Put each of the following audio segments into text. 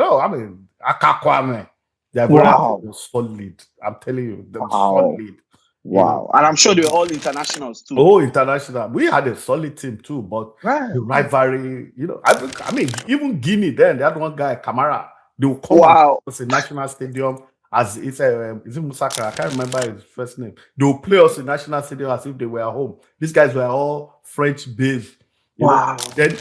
I mean, Akakwame. They're very Wow. solid. I'm telling you, they're Wow. solid. Wow. And I'm sure they were all internationals too. Oh, international. We had a solid team too, but Right. the rivalry, I mean, even Guinea then, they had one guy, Kamara, they will come and Wow. us in National Stadium as it's a is it Musaka? I can't remember his first name. They will play us in National Stadium as if they were at home. These guys were all French based, Wow. Then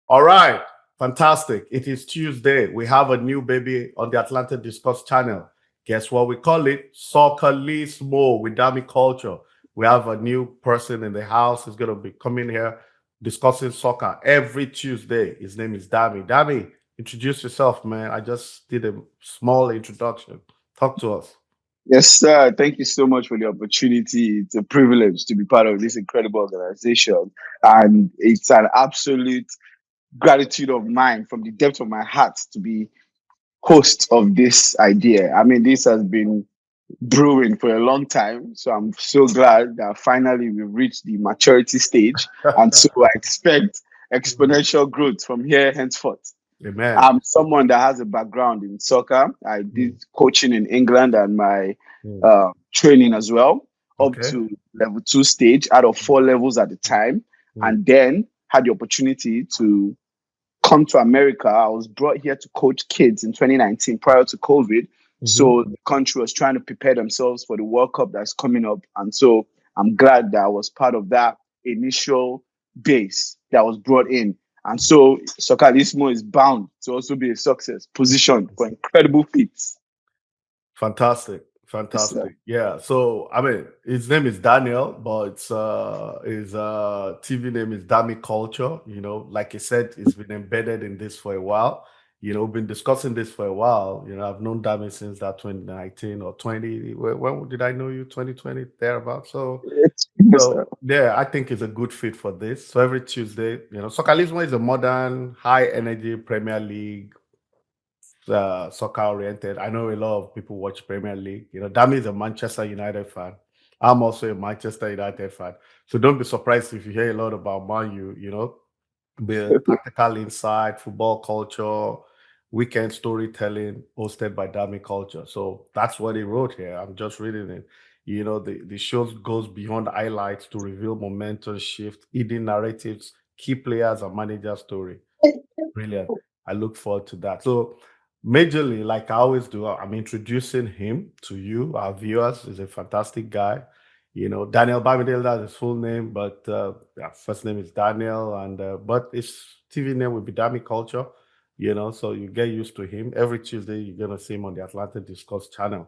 all right, fantastic. It is Tuesday. We have a new baby on the Atlantic Discuss channel. Guess what we call it? Soccerlismo with Dami Culture. We have a new person in the house who's going to be coming here discussing soccer every Tuesday. His name is Dami. Dami, introduce yourself, man. I just did a small introduction. Talk to us. Yes, sir. Thank you so much for the opportunity. It's a privilege to be part of this incredible organization. And it's an absolute gratitude of mine from the depth of my heart to be host of this idea. I mean, this has been brewing for a long time. So I'm so glad that finally we've reached the maturity stage. And so I expect exponential growth from here henceforth. Amen. I'm someone that has a background in soccer. I Mm, did coaching in England and my mm. training as well, up Okay. to level two stage out of four levels at the time. Mm, And then had the opportunity to come to America. I was brought here to coach kids in 2019 prior to COVID. mhm. So the country was trying to prepare themselves for the World Cup that's coming up. And so I'm glad that I was part of that initial base that was brought in. And so Soccerismo is bound to also be a success, positioned for incredible feats. Fantastic. Yes, sir. Fantastic. Yeah. So I mean his name is Daniel, but his TV name is Dami Culture. Like I said, he's been embedded in this for a while. Been discussing this for a while. I've known Dami since that 2019 or 20. When did I know you? 2020, thereabout. So Yes, sir. so yeah, I think it's a good fit for this. So every Tuesday, Soccerlismo is a modern, high energy Premier League soccer oriented. I know a lot of people watch Premier League. Dami is a Manchester United fan. I'm also a Manchester United fan. So don't be surprised if you hear a lot about Man U, the tactical insight, football culture, weekend storytelling hosted by Dami Culture. So that's what he wrote here. I'm just reading it. The show goes beyond highlights to reveal momentum shift, hidden narratives, key players and manager story. Brilliant. I look forward to that. So, majorly, like I always do, I'm introducing him to you, our viewers. He's a fantastic guy. Daniel Bamidele, that's his full name, but yeah, first name is Daniel, and but his TV name will be Dami Culture. So you get used to him. Every Tuesday, you're gonna see him on the Atlantic Discourse channel.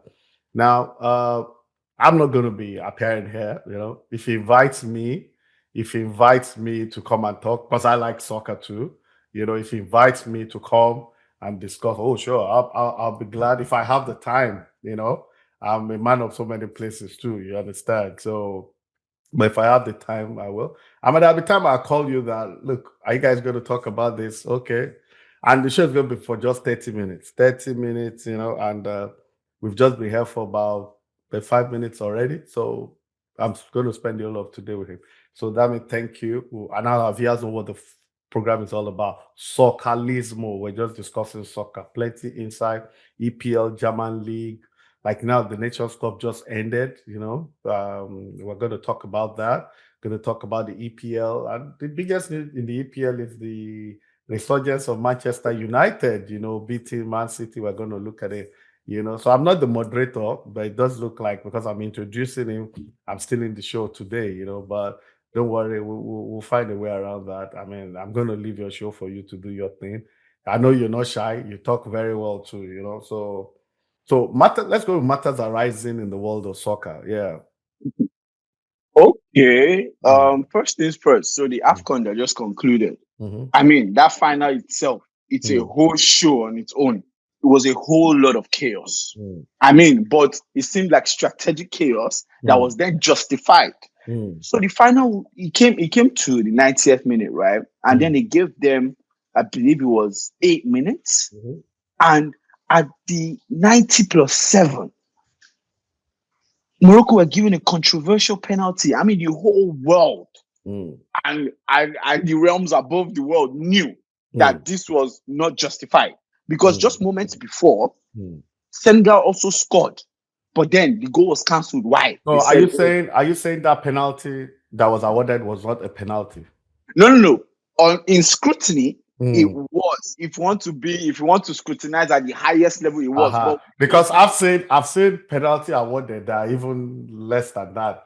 Now, I'm not gonna be appearing here. If he invites me to come and talk, because I like soccer too. If he invites me to come and discuss, oh, sure, I'll be glad if I have the time. I'm a man of so many places too. You understand? So, but if I have the time, I will. I mean, at the time I call you that, look, are you guys going to talk about this? Okay. And the show is going to be for just 30 minutes. 30 minutes, and we've just been here for about 5 minutes already. So I'm going to spend the whole of today with him. So, Dami, thank you. And now our viewers know what the program is all about. Soccerlismo. We're just discussing soccer. Plenty inside EPL, German League, like now the Nations Cup just ended, we're going to talk about that. Going to talk about the EPL, and the biggest news in the EPL is the resurgence of Manchester United, beating Man City. We're going to look at it. So I'm not the moderator, but it does look like, because I'm introducing him, I'm still in the show today, but don't worry, we'll find a way around that. I mean, I'm going to leave your show for you to do your thing. I know you're not shy, you talk very well too, so let's go with matters arising in the world of soccer. Yeah. Okay. Mm, First things first. So the mm, AFCON that just concluded. mhm, I mean, that final itself, it's a mm, whole show on its own. It was a whole lot of chaos. mm, I mean, but it seemed like strategic chaos that mm, was then justified. mm, So the final, it came to the 90th minute, right? And then mm, they gave them, I believe it was 8 minutes. mhm, And at the 90 plus 7, Morocco were given a controversial penalty. I mean, the whole world mm, and the realms above the world knew that this was not justified because just moments before, Mm. Senegal also scored, but then the goal was cancelled. Why? So They are said, you saying that penalty that was awarded was not a penalty? no. In scrutiny, it Mm. was. If you want to scrutinize at the highest level, it was. But Because I've seen penalty awarded that are even less than that.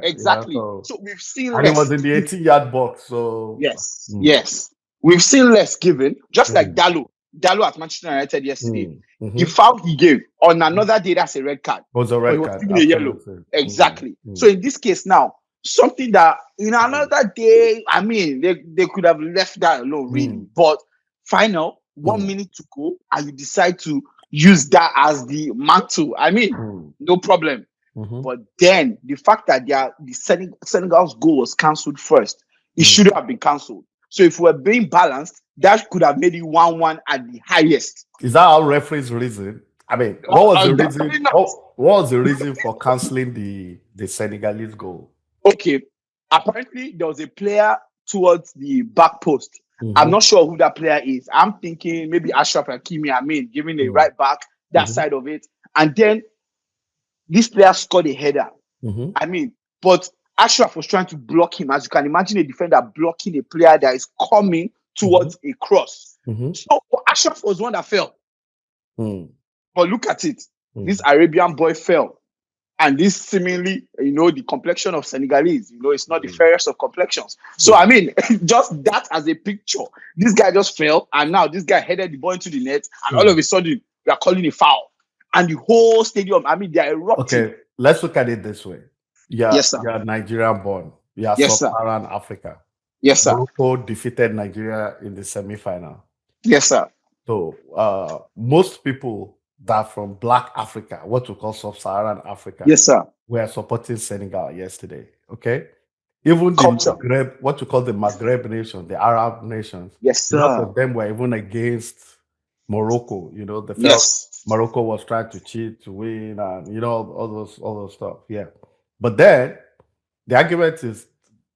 exactly. So So we've seen and it was less. in the 18-yard box. So Yes. We've seen less given, just like Mm. Dalo at Manchester United yesterday. Mm-hmm. The foul he gave on another day, that's a red card. Was a But he red was card, given a yellow. absolutely. Exactly. So in this case now, something that in another day, I mean, they could have left that alone, really. But final, 1 minute to go, and you decide to use that as the mantle. I mean, no problem. But then the fact that the Senegal's goal was cancelled first, it shouldn't have been cancelled. So if we're being balanced, that could have made it 1-1 at the highest. Is that how referees reason? I mean, what was the reason? Definitely not. What was the reason for cancelling the Senegalese goal? Okay, apparently there was a player towards the back post. I'm not sure who that player is. I'm thinking maybe Ashraf Hakimi. I mean, giving a right back that side of it, and then this player scored a header. I mean, but Ashraf was trying to block him. As you can imagine, a defender blocking a player that is coming towards a cross. So Ashraf was one that fell. But look at it. This Arabian boy fell. And this seemingly, the complexion of Senegalese, it's not the fairest of complexions. So, I mean, just that as a picture, this guy just fell. And now this guy headed the ball into the net. And all of a sudden, we are calling a foul. And the whole stadium, I mean, they are erupting. Okay, let's look at it this way. Yes, sir. You're Nigerian born. You are Yes, sir. Sub-Saharan Africa. Yes, sir. Morocco defeated Nigeria in the semi-final. Yes, sir. So most people that are from Black Africa, what we call Sub-Saharan Africa, yes, sir, were supporting Senegal yesterday. Okay, even the Maghreb, what we call the Maghreb nation, the Arab nations, yes, sir, a lot of them were even against Morocco. They felt Morocco was trying to cheat to win, and all those stuff. Yeah, but then the argument is,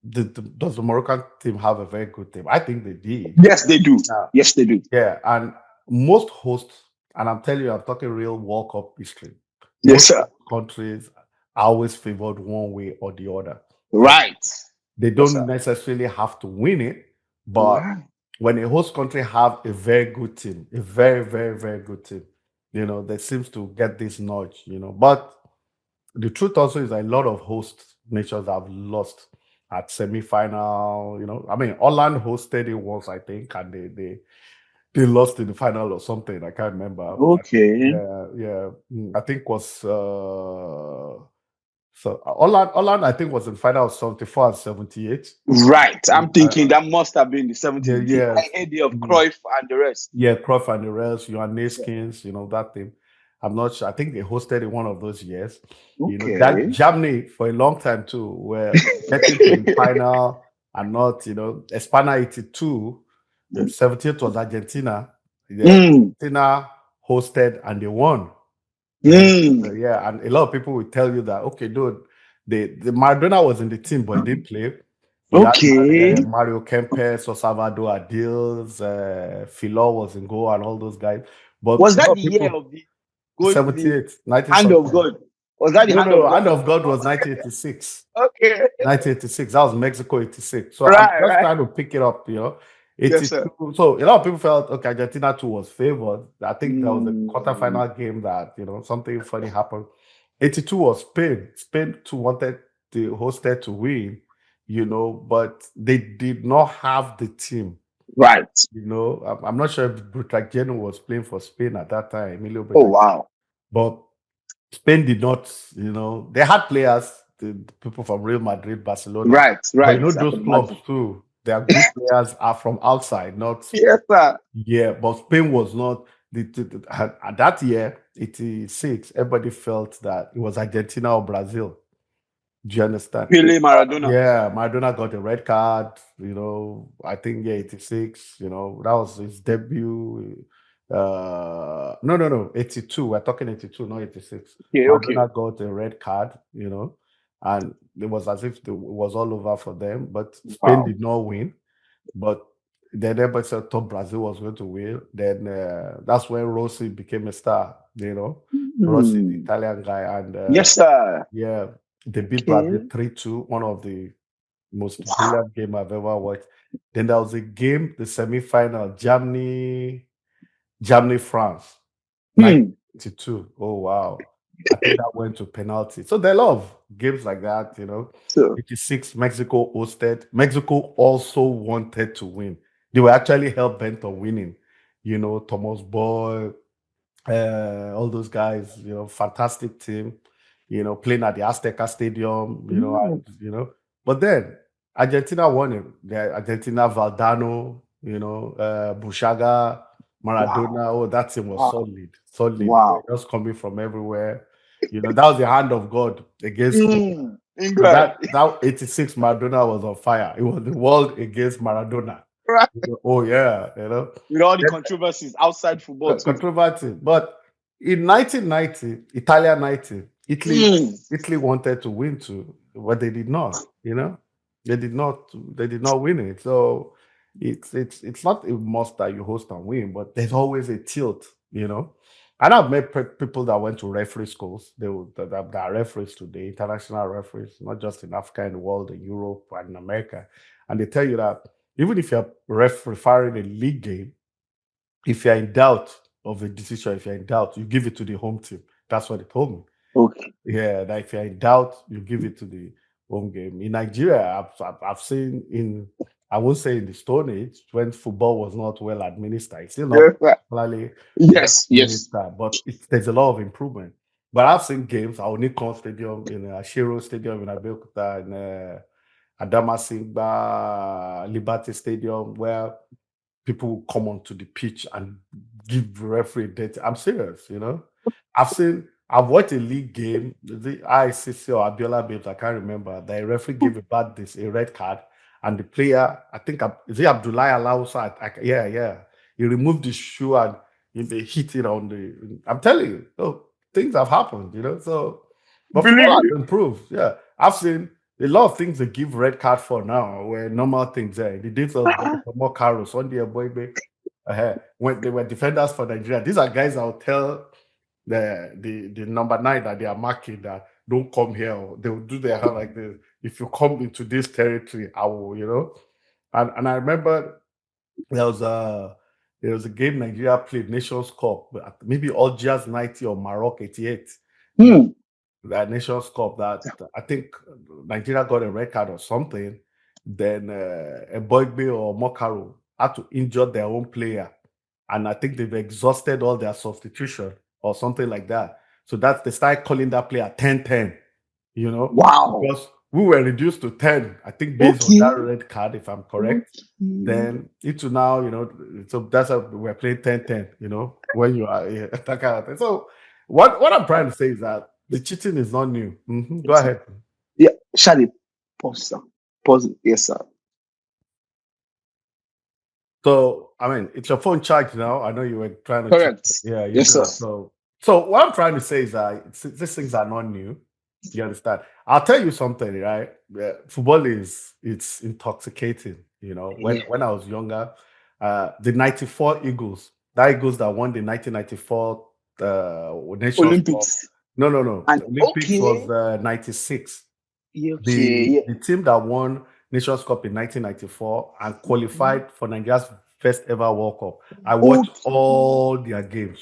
does the Moroccan team have a very good team? I think they did. Yes, they do. Yes, they do. Yeah, and most hosts, and I'm telling you, I'm talking real World Cup history. Yes, sir. Countries are always favored one way or the other. Right. They don't necessarily have to win it, but when a host country have a very good team, a very, very, very good team, they seems to get this nudge, But the truth also is that a lot of host nations have lost at semi-final. I mean, Holland hosted it once, I think, and they lost in the final or something. I can't remember. Okay. Yeah. I think was so Holland, I think, was in final of 74 and 78. Right. I'm thinking that must have been the 70s. Yeah, the idea of Cruyff and the rest. Yeah, Cruyff and the rest, Johan Neskins, that thing. I'm not sure. I think they hosted in one of those years. Okay. That Germany for a long time too were getting to the final and not, Espana 82, the 70th was Argentina. Argentina hosted and they won. Yeah, and a lot of people will tell you that, okay, dude, the Maradona was in the team, but he didn't play. Mario Kempes or Salvador Adils, Philo was in goal, and all those guys. But was that the year of the 78, Hand of God? Was that the Hand of God? Hand of God was 1986. Okay. 1986. That was Mexico 86. So I'm just trying to pick it up, 82. So a lot of people felt, okay, Argentina too was favored. I think that was a quarterfinal game that, something funny happened. 82 was Spain. Spain too wanted the hosted to win, but they did not have the team. Right. I'm not sure if Butragueño was playing for Spain at that time. Emilio Butragueño. Oh, wow. But Spain did not, they had players, the people from Real Madrid, Barcelona. Right. But those clubs too, their good players are from outside, not. Yes, sir. Yeah, but Spain was not. At that year, 86, everybody felt that it was Argentina or Brazil. Do you understand? Pele, Maradona. Yeah, Maradona got a red card, I think, 86, that was his debut. No, 82. We're talking 82, not 86. Maradona got a red card, and it was as if it was all over for them, but Spain did not win. But Then everybody said thought Brazil was going to win. Then that's when Rossi became a star. Rossi, the Hmm. Italian guy, and Yes, sir. yeah, they beat Brazil Okay. 3-2. One of the most Wow. brilliant game I've ever watched. Then there was a game, the semi-final, Germany, France, Hmm. 1992. Oh wow. I think that went to penalty. So they love games like that. So 86, Mexico hosted. Mexico also wanted to win. They were actually hell bent on winning. Thomas Boy, all those guys, fantastic team, playing at the Azteca Stadium, wow. but then Argentina won it. The Argentina, Valdano, Bushaga, Wow. Maradona. Oh, that team was Wow. solid, solid. They were Wow. just coming from everywhere. That was the hand of God against them. Hmm. So England. that 86 Maradona was on fire. It was the world against Maradona. Right. Oh yeah, With all the controversies outside football too. controversy. But in 1990, Italia 90, Italy Hmm. Italy wanted to win too, but they did not. They did not. They did not win it. So it's not a must that you host and win, but there's always a tilt. And I've met people that went to referee schools. That are referees today, international referees, not just in Africa, in the world, in Europe, and in America, and they tell you that even if you're refereeing a league game, if you're in doubt of a decision, if you're in doubt, you give it to the home team. That's what they told me. Okay. Yeah, that if you're in doubt, you give it to the home game. In Nigeria, I've seen I won't say in the Stone Age, when football was not well administered. It's still not Yeah, right. particularly well Yes. Yes. administered, but there's a lot of improvement. But I've seen games, our Nikon Stadium, in Ashiro Stadium in Abeokuta, in Adamasingba, Liberty Stadium, where people will come onto the pitch and give the referee data. I'm serious. I've watched a league game, the ICC or Abiola Babes, I can't remember. The referee gave a red card, and the player, I think, is it Abdullahi Alausa? Yeah. He removed his shoe and they hit it on the. I'm telling you, things have happened. So, but Believe football me. has improved. Yeah, I've seen a lot of things they give red card for now, where normal things there. The days of more carols on the boy, when they were defenders for Nigeria. These are guys I'll tell the number 9 that they are marking that don't come here. Or they will do their hand like this. If you come into this territory, I will. And I remember there was a game Nigeria played Nations Cup, maybe Algiers 90 or Morocco 88. Hmm. That Nations Cup that I think Nigeria got a red card or something. Then a Boygbe or Mokaro had to injure their own player, and I think they've exhausted all their substitution or something like that. So that's they start calling that player 10-10, Wow. because we were reduced to 10, I think, based on that Okay. red card, if I'm correct. Okay. Then into now, so that's how we're playing 10-10, when you are that kind of thing. So what I'm trying to say is that the cheating is not new. Go ahead. Yeah. Shall pause, sir. Pause. It. Yes, sir. So I mean, it's your phone charged now. I know you were trying to check. Correct. Yeah, you're Yes, sir. good. So what I'm trying to say is that these things are not new. You understand? I'll tell you something, right? Football it's intoxicating. When I was younger, the '94 Eagles, the Eagles that won the 1994 Nations Cup. Olympics. No. And The Olympics okay. was '96. Okay. The Yeah. the team that won Nations Cup in 1994 and qualified for Nigeria's first ever World Cup. I watched Okay. all their games.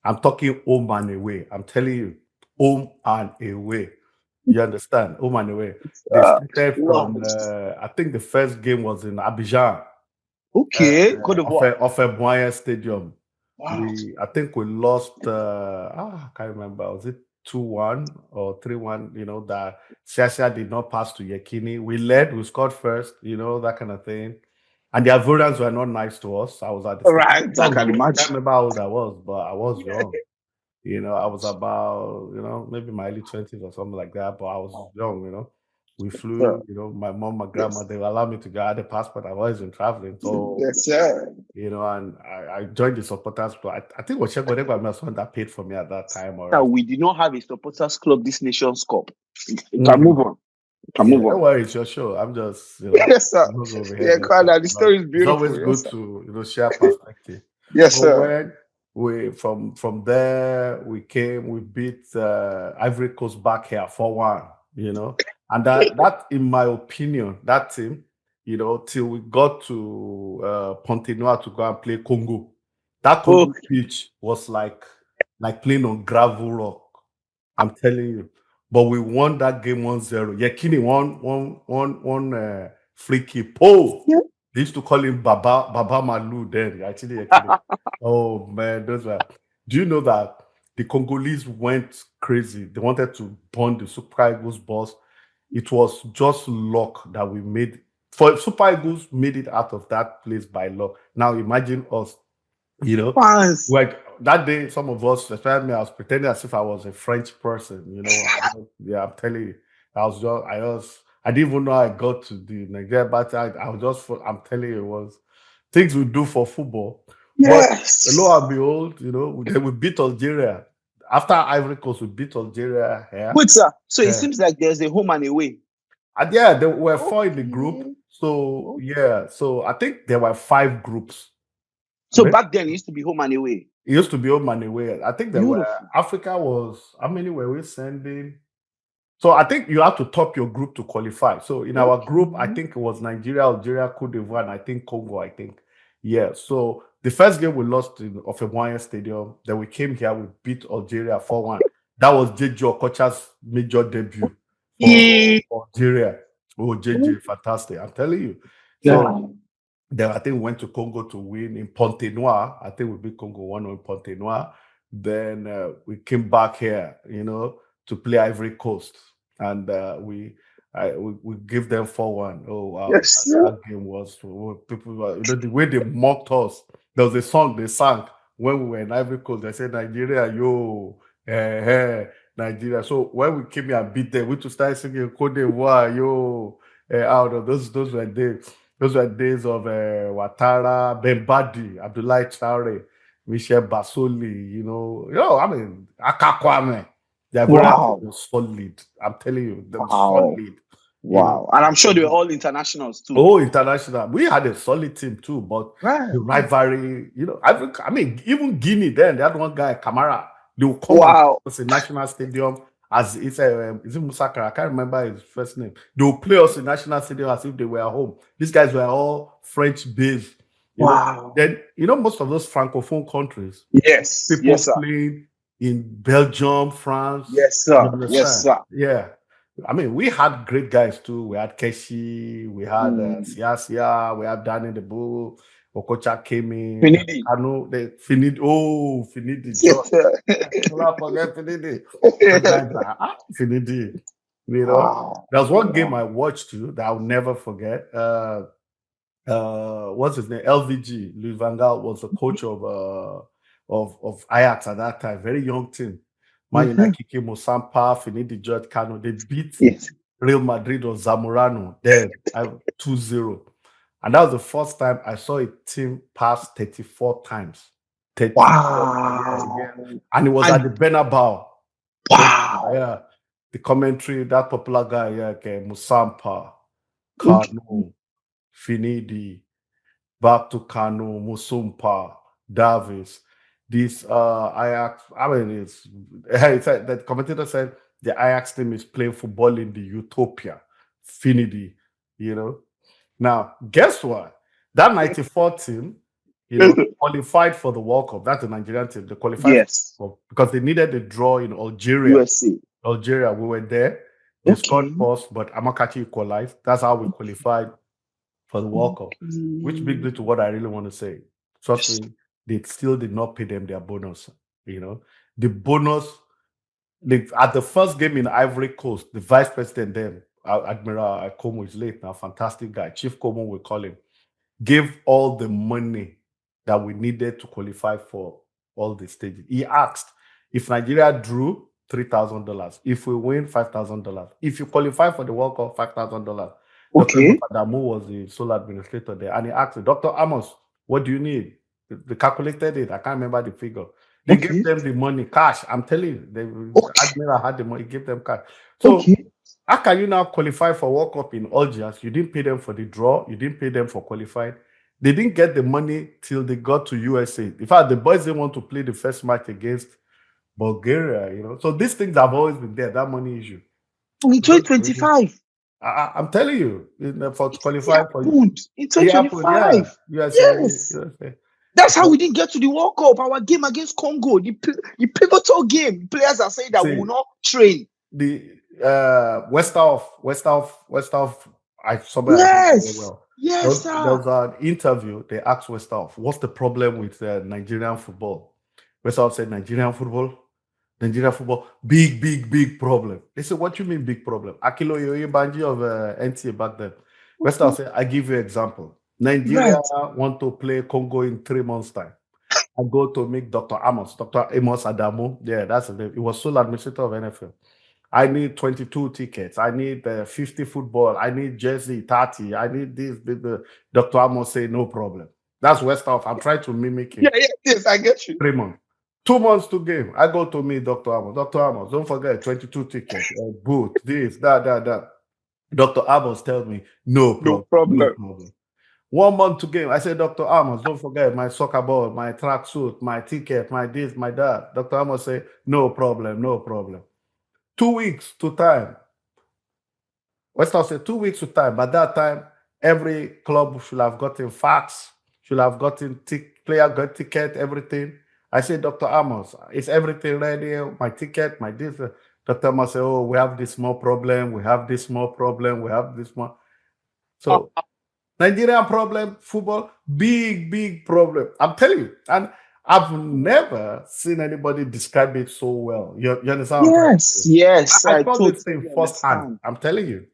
I'm talking home and away. I'm telling you, home and away. You understand? Home and away. They started Wow. from, I think the first game was in Abidjan, Okay. Cote d'Ivoire. off a Moyen Stadium. Wow. I think we lost, I can't remember, was it 2-1 or 3-1? That Siasia did not pass to Yekini. We scored first, that kind of thing. And the Ivorians were not nice to us. I was at the All stage. I right. was I young can though. I can't imagine. remember how old I was, but I was Yeah. young. I was about, maybe my early 20s or something like that, but I was young. We Yes, sir. flew, my mom, my grandma, Yes. they allowed me to go. I had a passport. I've always been traveling. So, Yes, sir. and I joined the supporters club. I think it was Chegodegba Melson that paid for me at that time. Sir, Or we did not have a supporters club this nation's cup. You can Mhm. move on. Can Yeah, move don't on. worry, it's your show. I'm just, Yes, sir. I'm not over here Yeah, just God, the talking. story is It's beautiful. always Yes, good sir. to share perspective. Yes, So sir. when we from there we came, we beat Ivory Coast back here 4-1, and that in my opinion, that team, till we got to Pontenoy to go and play Congo. That Oh, Congo pitch was like playing on gravel rock. I'm telling you. But we won that game 1-0. Yekini won free kick. Oh, yeah. they used to call him Baba Malu then. Actually, Yekini. Oh man, those were. Do you know that the Congolese went crazy? They wanted to burn the Super Eagles boss. It was just luck that we made. For Super Eagles made it out of that place by luck. Now imagine us, you know, Fans. like that day, some of us, especially me, I was pretending as if I was a French person, Yeah, I'm telling you, I didn't even know I got to the Nigeria, but I was just, I'm telling you, it was things we do for football. But lo Yes. and behold, then we beat Algeria. After Ivory Coast, we beat Algeria here. Wait, sir. So it Yeah. seems like there's a home and away. And yeah, there were four in the group. Okay. So Okay. yeah, so I think there were 5 groups. So back then it used to be home and away. It used to be home and away. I think there were Beautiful. Africa was how many were we sending? So I think you have to top your group to qualify. So in our group, I Okay. think it was Nigeria, Algeria, Cote d'Ivoire, and I think Congo. I think, yeah. So the first game we lost in Ofemwaya Stadium. Then we came here, we beat Algeria 4-1. That was JJ Okocha's major debut Yeah. for Algeria. Oh, JJ, fantastic! I'm telling you. So Yeah. then I think we went to Congo to win in Pontenoy. I think we beat Congo 1 in Pontenoy. Then we came back here, to play Ivory Coast. And we give them 4-1. Oh, wow. Yes, That, sir. that game was, people were, the way they mocked us. There was a song they sang when we were in Ivory Coast. They said, Nigeria, yo, Nigeria. So when we came here and beat them, we to start singing Cote d'Ivoire, yo, out of those were days. Those were days of Ouattara, Bembadi, Abdoulaye Traore, Michel Basoli, I mean, Akakwame. The Ivorian team Wow. was solid. I'm telling you, they were Wow. solid. Wow. And I'm sure they were all internationals too. Oh, international. We had a solid team too, but Right. the rivalry, I mean, even Guinea then, they had one guy, Kamara, they will come and Wow. play us in National Stadium as is it Musaka? I can't remember his first name. They will play us in National Stadium as if they were at home. These guys were all French based, Wow. Then, most of those Francophone countries, Yes. people Yes, sir. playing in Belgium, France, Yes, you sir. Yes, understand? sir. Yeah. I mean, we had great guys too. We had Keshi, we had Mm. Siasia, we had Danny the Bull, Okocha came in, Finidi. Kano, they Finidi, John. Yes, sir. Not forget Finidi. Those guys are Finidi. Wow. There was one game Wow. I watched too that I'll never forget. What's his name? LVG. Louis Van Gaal was the coach of Ajax at that time. Very young team. Man Mm-hmm. United, Kike Musampa, Finidi George Kano. They beat Yes. Real Madrid or Zamorano then 2-0. And that was the first time I saw a team pass 34 times. 34 times. Yeah, yeah. Wow. And it was at the And Bernabeu. wow. Yeah. The commentary, that popular guy, yeah, okay, Musampa, Okay. Kano, Finidi, back to Kano, Musumpa, Davis. This Ajax, I mean, it's like the commentator said the Ajax team is playing football in the utopia, Finidi, you know. Now, guess what? That 94 team, qualified for the World Cup. That's the Nigerian team. They qualified for Yes. the World Cup because they needed a draw in Algeria. USA. Algeria, we were there. They scored Okay. first, but Amakachi equalized. That's how we qualified for the World Cup, which brings me to what I really want to say. Trust Yes. me, they still did not pay them their bonus. The bonus, at the first game in Ivory Coast, the vice president then, Admiral Como is late now, fantastic guy, Chief Como, we call him, gave all the money that we needed to qualify for all the stages. He asked if Nigeria drew $3,000, if we win $5,000, if you qualify for the World Cup $5,000. Dr. Okay. Adamu was the sole administrator there, and he asked Dr. Amos, what do you need? They calculated it. I can't remember the figure. They gave Okay. them the money, cash. I'm telling you, they Okay. Admiral had the money, gave them cash. So Okay. how can you now qualify for World Cup in Algiers? You didn't pay them for the draw, you didn't pay them for qualifying. They didn't get the money till they got to USA. In fact, the boys didn't want to play the first match against Bulgaria, you know. So these things have always been there, that money issue. In 2025. I'm telling you, for to It qualify for happened in it happened, yeah. 2025. USA, Yes. USA. That's how we didn't get to the World Cup. Our game against Congo, the pivotal game. Players are saying that we will See, not train. the West off, somebody I know very Yes. well. Yes, There sir. was an interview. They asked West off, "What's the problem with Nigerian football?" West off said, Nigerian football, big problem." They said, "What you mean big problem?" Akilo Yoyebanji of NTA back then. West-off said, "I give you example. Nigeria Right. want to play Congo in 3 months' time. I go to meet Dr. Amos Adamu. Yeah, that's the name. He was sole administrator of NFL. I need 22 tickets. I need 50 football. I need jersey 30. I need this. Dr. Amos say, no problem. That's West-off. I'm trying to mimic him. Yes, I get you. 3 months. 2 months to game. I go to meet Dr. Amos. Dr. Amos, don't forget 22 tickets, boot, this, that. Dr. Amos tells me, no No problem, no problem. problem. 1 month to game. I said, Dr. Amos, don't forget my soccer ball, my track suit, my ticket, my this, my that. Dr. Amos say, no problem, no problem. 2 weeks to time. Western said 2 weeks to time. By that time, every club should have gotten fax, should have gotten player got ticket, everything. I said, Dr. Amos, is everything ready? My ticket, my this. Dr. Amos said, oh, we have this small problem, we have this small problem, we have this one. So Nigerian problem, football, big problem. I'm telling you. And I've never seen anybody describe it so well. You understand what I'm trying to say? Yes, I I saw this thing totally firsthand. understand. I'm telling you.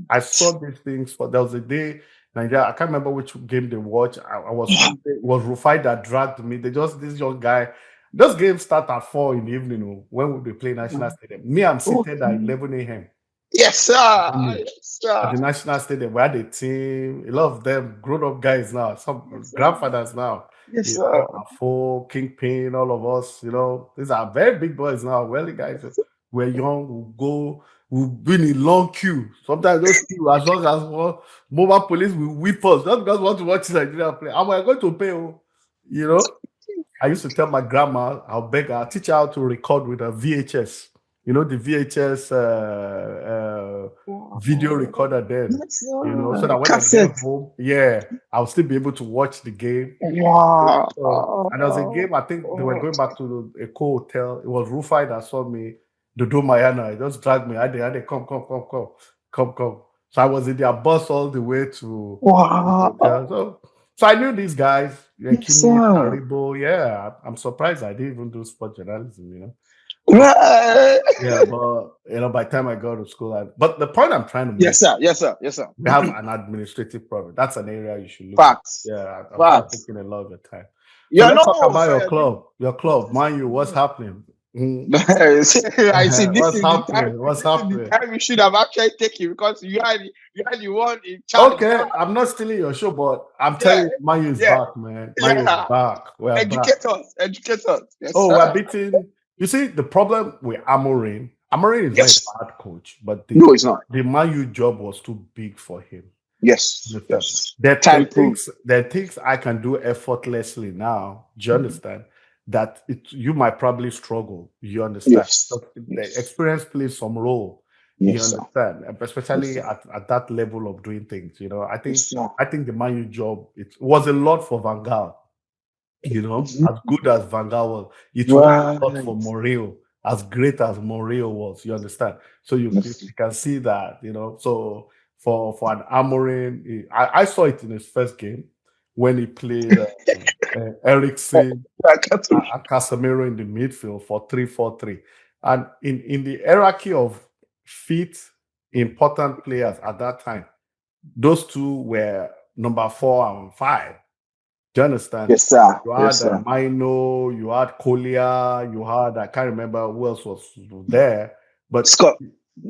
I saw these things there was a day Nigeria. I can't remember which game they watched. I was it was Rufai that dragged me. They just this young guy. Those games start at 4 in the evening when we'll be playing National Stadium. Me, I'm seated at 11 a.m. Yes, sir. At Yes, sir. the National Stadium. We had a team, a lot of them grown-up guys now, some grandfathers now. Yes, sir. Afo, Kingpin, all of us, these are very big boys now. Well, the guys, we're young, we'll be in a long queue. Sometimes those queue, as long as mobile police will whip us, just because we want to watch Nigeria play. And we're going to pay, I used to tell my grandma, I'll teach her how to record with a VHS. The VHS video recorder then. Yes, So that when I cassette. get home, I'll still be able to watch the game. Wow. And there was a game, I think they were going back to a hotel. It was Rufai that saw me, Dodo Mayana. He just dragged me. I had come. So I was in their bus all the way to Wow. the hotel. So I knew these guys, Yes, Kimi, sir. Taribo. Yeah, I'm surprised I didn't even do sport journalism. Right. Yeah, but by the time I go to school, but the point I'm trying to make, Yes, sir. we have an administrative problem. That's an area you should look Facts. at. Yeah, I'm Facts. taking a lot of your time. So You're let's talk not about your sir. club. Your club, Man U. What's happening? I see. This is What's happening? the time you should have actually taken because you are the one in charge. Okay, I'm not stealing your show, but I'm telling you, Man U is back, man. Man U is back. We're Educate back. Educate us. Yes, We're beating. You see, the problem with Amorim is not a bad coach, but no, it's not. The Man U job was too big for him. Yes. There are things I can do effortlessly now. Do you understand? That you might probably struggle. You understand? Yes. The experience plays some role. Yes, you understand? Especially at that level of doing things. I think the Man U job, it was a lot for Van Gaal. As good as Van Gaal was, it was a lot for Mourinho. As great as Mourinho was, you understand? So you can see that, So for an Amorim, I saw it in his first game when he played Eriksen and Casemiro in the midfield for 3-4-3. And in the hierarchy of fit important players at that time, those two were number 4 and 5. Do you understand? Yes, sir. You had Mino, you had Collier, you had, I can't remember who else was there, but Scott.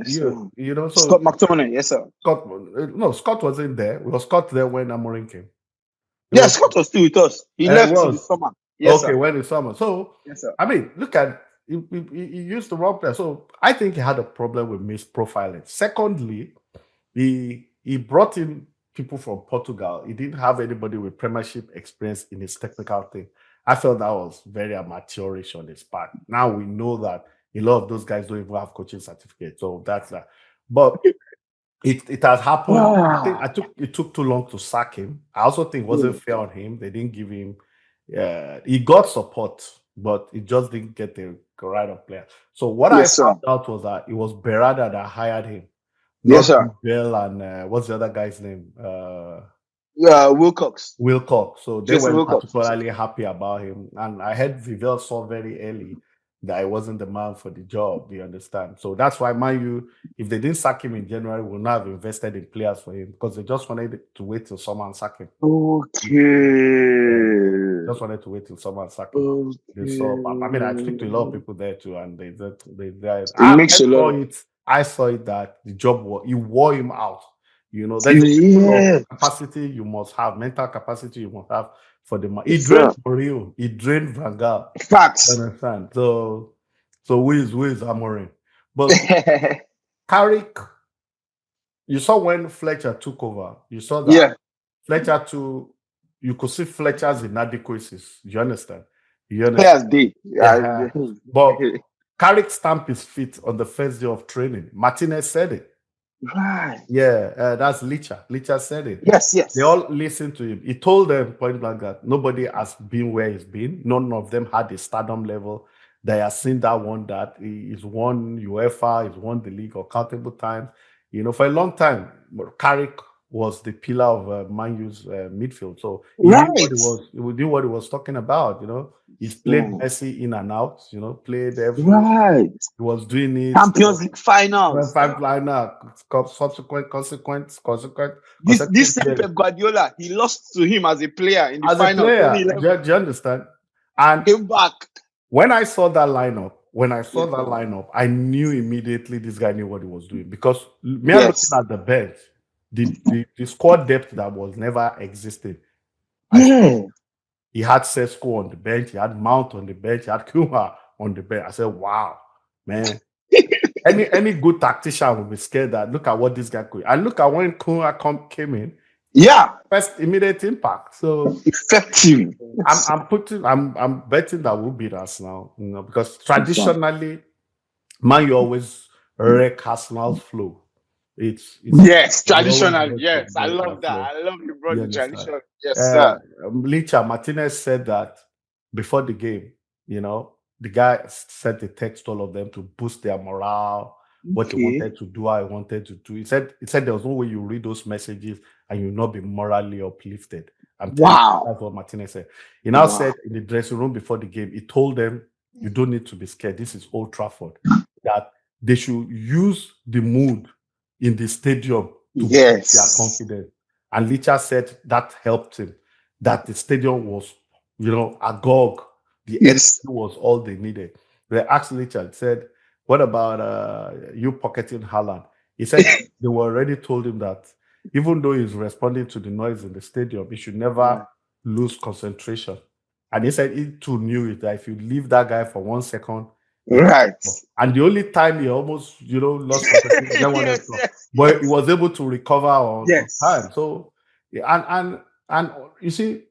So Scott McTominay, yes, sir. Scott wasn't there. Was Scott there when Amorim came? Scott was still with us. He left in the summer. Yes, Okay, sir. when it's summer. So, Yes, sir. I mean, look at he used the wrong player. So, I think he had a problem with misprofiling. Secondly, he brought in people from Portugal. He didn't have anybody with Premiership experience in his technical thing. I felt that was very amateurish on his part. Now we know that a lot of those guys don't even have coaching certificates. So that's that. But it has happened. I think Ah. it took too long to sack him. I also think it wasn't Mm. fair on him. They didn't give him. He got support, but he just didn't get the right of player. So what I Yes, sir. found out was that it was Berada that hired him, Yes, not sir. Bell and what's the other guy's name? Wilcox. Wilcox. So they Jason weren't Wilcox. particularly happy about him. And I heard Vivell saw very early that I wasn't the man for the job. You understand? So that's why Man U, if they didn't sack him in January, would not have invested in players for him because they just wanted to wait till someone sack him. Just Okay. wanted to wait till someone sack him. They saw. I mean, I speak to a lot of Okay. people there too, and It makes a lot of I saw it that the job was it wore him out. You know, there's a level of yeah. capacity you must have, mental capacity you must have for the man. He Yes, drained sir. Mourinho, he drained Van Gaal. You Facts. understand? So who is Amorim? But Carrick, you saw when Fletcher took over, you saw that Yeah. Fletcher too, you could see Fletcher's inadequacies. You understand? You understand? Players day. Yeah. But Carrick stamped his feet on the first day of training. Martinez said it. Right. Yeah, that's Licha. Licha said it. Yes, They yes. all listened to him. He told them point blank that nobody has been where he's been. None of them had the stardom level. They have seen that one that he's won UEFA, he's won the league accountable times. You know, for a long time, Carrick was the pillar of Man U's midfield. So he knew what Right. he knew what he was talking about. You know, he's played Yeah. Messi in and out. You know, played every. Right. He was doing it. Champions League finals. Five liner, subsequent, consequent, This consecutive same years. Pep Guardiola, he lost to him as a player in the As a final player, 2011. do you understand? And Came back. when I saw that lineup, I knew immediately this guy knew what he was doing because me looking Yes. at the bench, the squad depth that was never existing. I saw Yeah. he had Sesko on the bench, he had Mount on the bench, he had Kuma on the bench. I said, wow, man. Any good tactician would be scared that look at what this guy could. And look at when Kuma came in, Yeah. first immediate impact. So Effective. I'm betting that we'll beat Arsenal, you know, because traditionally, Man, you always wreck Arsenal's flow. It's Yes, they always traditionally. wreck Yes, I their love that. flow. I love you brought You the understand? tradition. Yes, Uh, sir. Licha Martinez said that before the game, you know, the guy sent a text to all of them to boost their morale, what they Okay. wanted to do, how he wanted to do. He said there was no way you read those messages and you not be morally uplifted. I'm telling you, Wow. that's what Martinez said. He now Wow. said in the dressing room before the game, he told them, you don't need to be scared. This is Old Trafford. That they should use the mood in the stadium to boost their Yes. confidence. And Licha said that helped him, that the stadium was, you know, agog. The energy Yes. was all they needed. They asked Licha, said, what about you pocketing Haaland? He said they were already told him that even though he's responding to the noise in the stadium, he should never lose concentration. And he said he too knew it that if you leave that guy for 1 second, he can Right. score. And the only time he almost, you know, lost concentration, then when Yes, yes, but he yes. was able to recover on time. Yes. So, yeah, and you see,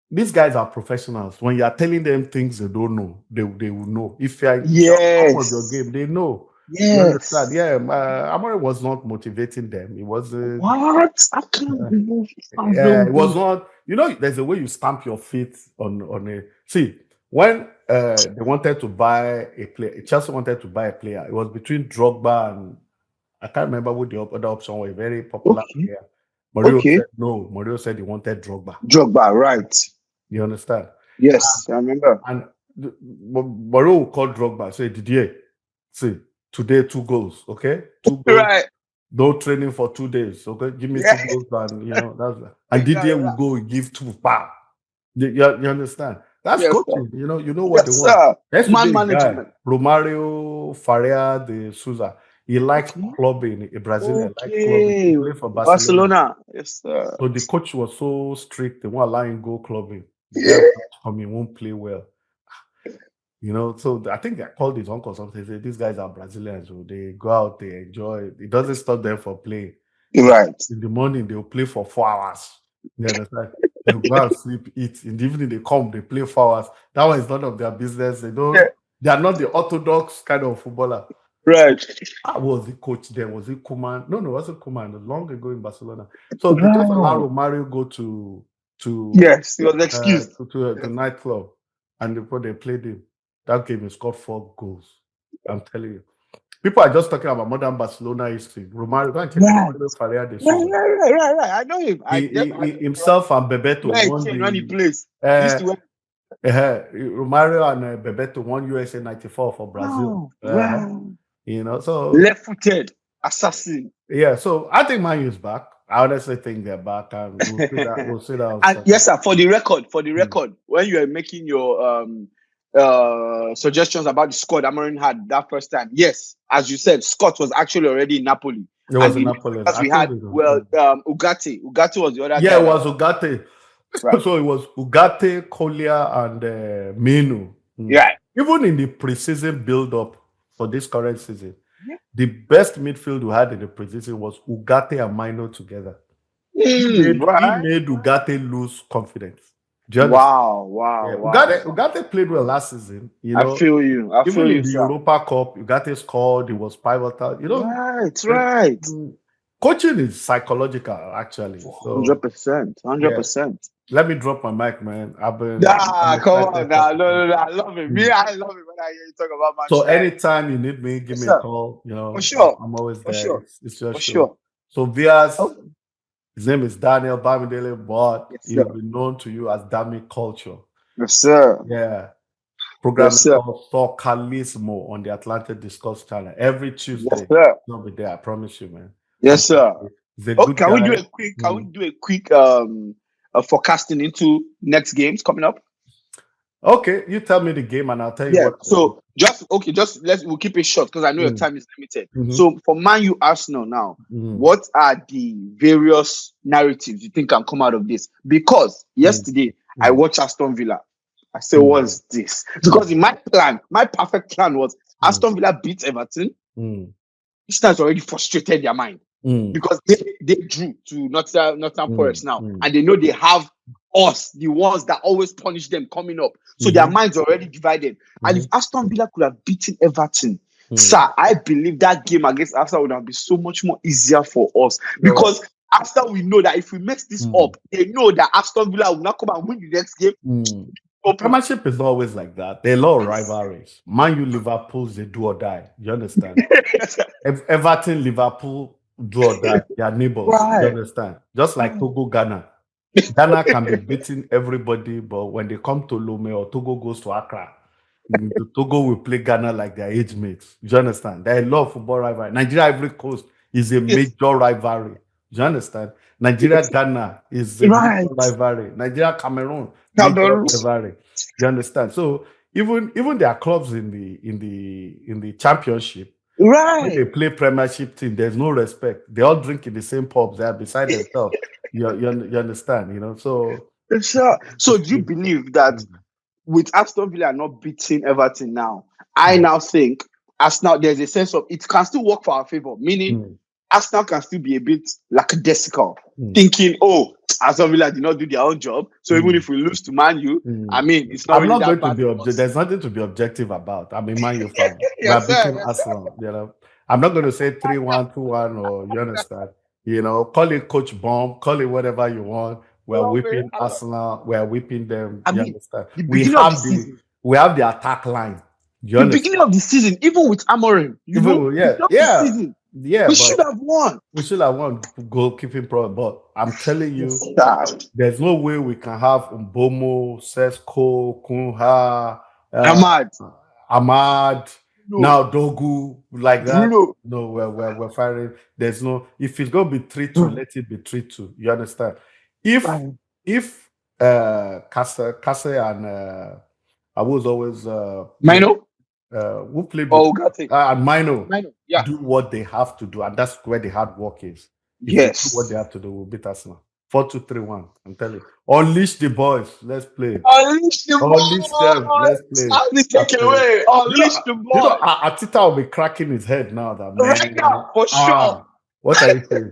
these guys are professionals. When you are telling them things they don't know, they will know. If you're on top of your Yes. game, they know. You understand? Yes. Yeah, Amore was not motivating them. It was What? I can't believe I don't it was believe. not. You know, there's a way you stamp your feet on a. See, when they wanted to buy a player, Chelsea wanted to buy a player. It was between Drogba and I can't remember what the other option was. A very popular Okay. player. Mourinho Okay. said no. Mourinho said he wanted Drogba. Drogba, right. You understand? Yes, I remember. And Mourinho called Drogba. Say, Didier, see, today 2 goals. Okay, 2 goals. Right. No training for 2 days. Okay, give me Yeah. 2 goals, and you know and Didier will go and give two. Bam. You understand? That's Yes, sir. coaching. You know what they Yes, want. sir. Man Yesterday, guy management. Romario Faria de Souza. He likes Okay. clubbing. A Brazilian likes clubbing. He Okay. played for Barcelona. Barcelona. Yes, sir. So the coach was so strict. They won't allow him go clubbing. The guy will not come, he won't play well. So I think I called his uncle or something. They say, these guys are Brazilians. So they go out, they enjoy. It doesn't stop them for playing. Right. In the morning, they'll play for 4 hours. You understand? They'll go and sleep, eat. In the evening, they come, they play 4 hours. That one is none of their business. They are not the orthodox kind of footballer. Right. I was the coach there. Was it Koeman? No, it wasn't Koeman. Long ago in Barcelona. So they just allow Romario go to yes, he was excused to the nightclub, and before they played him, that game he scored 4 goals. I'm telling you, people are just talking about modern Barcelona history. Romario, go and check Romario career this season. Right. I know him. He himself and Bebeto won when he plays. Romario and Bebeto won USA '94 for Brazil. So left-footed assassin. Yeah, so I think Man U's back. I honestly think they're back, and we'll see that. And yes, sir. For the record, when you are making your suggestions about the squad Amorim had that first time, yes, as you said, Scott was actually already in Napoli. It was in Napoli. As we had, Ugarte. Ugarte was the other guy. Yeah, it was Ugarte. Right. So it was Ugarte, Collier, and Minu. Yeah. Even in the preseason build-up for this current season, the best midfield we had in the preseason was Ugarte and Mino together. He made Ugarte lose confidence. Wow. Ugarte played well last season. I feel you. Even in the Europa Cup, Ugarte scored. It was pivotal. Right. Coaching is psychological, actually. 100%. Let me drop my mic, man. Come on now. No. I love it. I love it when I hear you talk about Manchester. So anytime you need me, give me a call. For sure. I'm always there. Sure. It's your for show. Sure. So Vias, his name is Daniel Bamidele, but he'll be known to you as Dami Culture. Yes, sir. Yeah. Program is called Socalismo on the Atlantic Discourse channel every Tuesday. Yes, sir. I'll be there. I promise you, man. Yes, sir. Can we do a quick forecasting into next games coming up? Okay, you tell me the game and I'll tell you what. So we'll keep it short because I know your time is limited. So for Man U Arsenal now, what are the various narratives you think can come out of this? Because yesterday I watched Aston Villa. I said, what's this? Because in my perfect plan was Aston Villa beat Everton. This has already frustrated their mind. Because they drew to Nottingham Forest now, and they know they have us, the ones that always punish them coming up. So their minds are already divided. And if Aston Villa could have beaten Everton, sir, I believe that game against Arsenal would have been so much more easier for us. Because after we know that if we mess this up, they know that Aston Villa will not come and win the next game. Premiership is always like that. There are a lot of rivalries. Man U, Liverpool's they do or die. You understand? Everton, Liverpool, do or die. They are neighbors. You understand? Just like Togo, Ghana. Ghana can be beating everybody, but when they come to Lome or Togo goes to Accra, Togo will play Ghana like their age mates. You understand? There are a lot of football rivalry. Nigeria Ivory Coast is a major rivalry. You understand? Nigeria Ghana is a major rivalry. Nigeria Cameroon, major rivalry. You understand? So even their clubs in the championship, when they play Premiership team, there's no respect. They all drink in the same pubs. They are beside themselves. You understand? So do you believe that with Aston Villa not beating Everton now, I now think Arsenal, there's a sense of it can still work for our favor, meaning Arsenal can still be a bit lackadaisical, thinking, Aston Villa did not do their own job. So even if we lose to Man U, I mean, it's not. I'm not going to be objective. There's nothing to be objective about. I'm a Man U fan. We're beating Arsenal. I'm not going to say 3-1, 2-1, or you understand. Call it Coach Bomb, call it whatever you want. We're whipping Arsenal. We're whipping them. You understand? We have the attack line. The beginning of the season, even with Amorim, we should have won. We should have won goalkeeping problem. But I'm telling you, there's no way we can have Mbomo, Sesko, Kunha, Ahmad. Now Dogu like that. Bruno. No, we're firing. There's no. If it's gonna be 3-2, let it be 3-2. You understand? If Kase and I was always Mino. Who played and Mino do what they have to do, and that's where the hard work is. If they do what they have to do, we'll beat Arsenal 4-2-3-1. I'm telling you. Unleash the boys. Let's play. Unleash the Unleash them. Let's boys. play. How the I'm telling you. takeaway? Unleash the boys. Atita will be cracking his head now that Right now, for sure. what are you saying?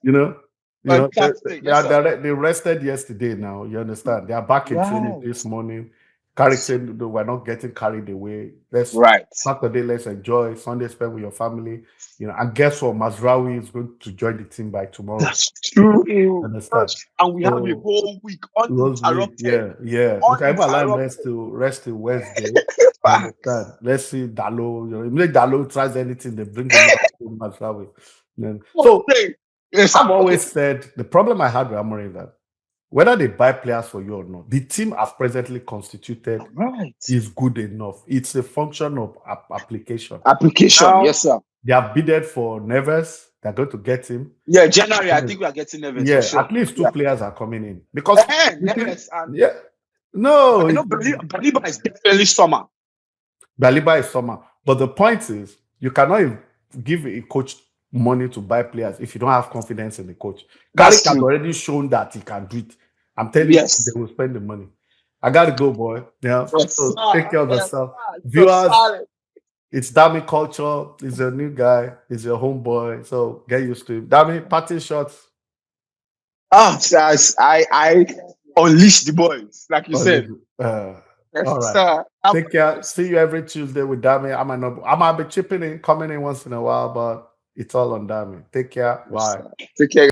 You know, Fantastic. Yes, sir. they rested yesterday now. You understand? They are back in training this morning. Carrick said, "No, we're not getting carried away. Saturday, let's enjoy. Sunday, spend with your family. And guess what? Mazraoui is going to join the team by tomorrow. That's true. Understand? And we have a whole week uninterrupted. Yeah. We can even allow him rest till Wednesday. Understand? Let's see Dalo. If Dalo tries anything, they bring him out to Mazraoui. So I've always said the problem I had with Amorim is that whether they buy players for you or not, the team as presently constituted is good enough. It's a function of application. Now, yes, sir. They have bidded for Neves. They're going to get him. Yeah, January, I think we are getting Neves. Yeah, for sure. At least two players are coming in. Because Neves and no. I know Baliba is definitely summer. Baliba is summer. But the point is, you cannot give a coach money to buy players if you don't have confidence in the coach. Carrick has already shown that he can do it. I'm telling you, they will spend the money. I gotta go, boy. Yeah. So take care of yourself. Viewers, it's Dami culture. He's a new guy. He's your homeboy. So get used to him. Dami, party shots. I unleash the boys, like you said. All right. Take care. See you every Tuesday with Dami. I might be chipping in, coming in once in a while, but it's all on Dami. Take care. Bye. Take care.